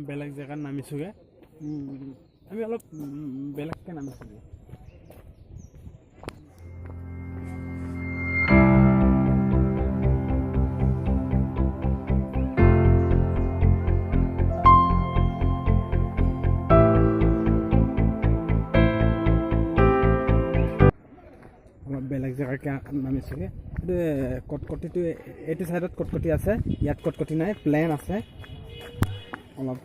বেলেগ জেগাত নামিছোগে আমি অলপ বেলেগকে নামিছোগে বেলেগ জেগাকে নামিছোগে কটকটিটো এইটো সাইডত কটকটি আছে ইয়াত কটকটি নাই প্লেন আছে অলপ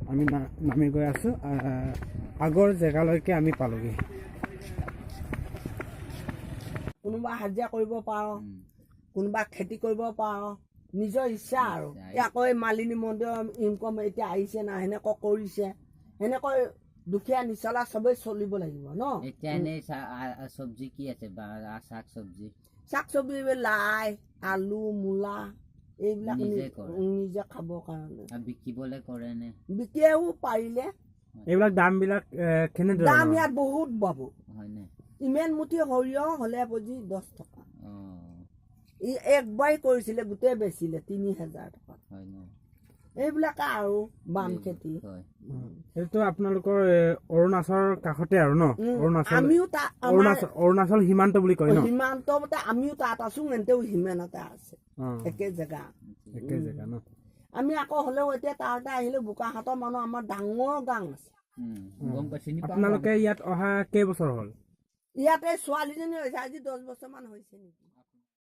আমি নামি গৈ আছো আগৰ জেগালৈকে আমি পালোগে কোনোবা হাজিৰা কৰিব পাৰ কোনোবা খেতি কৰিব পাৰ নিজৰ ইচ্ছা আৰু আকৌ মালিনী মন্দিৰৰ ইনকম এতিয়া আহিছে না সেনেকৈ কৰিছে সেনেকৈ দুখীয়া নিচলা চবেই চলিব লাগিব ন এতিয়া এনেই চব্জি কি আছে শাক চব্জি লাই আলু মূলা এইবিলাক নিজে খাবৰ কাৰণে বিকিবলৈ কৰে নে বিকিও পাৰিলে এইবিলাক দামবিলাক কেনেদৰে দাম ইয়াত বহুত বাবু হয়নে ইমান মুঠি সৰিয়হ হ'লে পুঁজি 10 টকা একবাৰ কৰিছিলে গোটেই বেচিলে 3000 টকা হয়নে এইবিলাক আৰু বাম খেতি এইটো আপোনালোকৰ অৰুণাচলৰ কাষতে আৰু ন আমিও অৰুণাচল সীমান্ত বুলি কয় ন সীমান্ত আমিও তাত আছো এনেতেও সীমানতে আছে একে জেগা ন আমি আকৌ হ'লেও এতিয়া তাতে আহিলে বোকাহাটৰ মানুহ আমাৰ ডাঙৰ গাঁও আছে আপোনালোকে ইয়াত অহা কেইবছৰ হ'ল ইয়াতে ছোৱালীজনী হৈছে আজি 10 বছৰমান হৈছে নেকি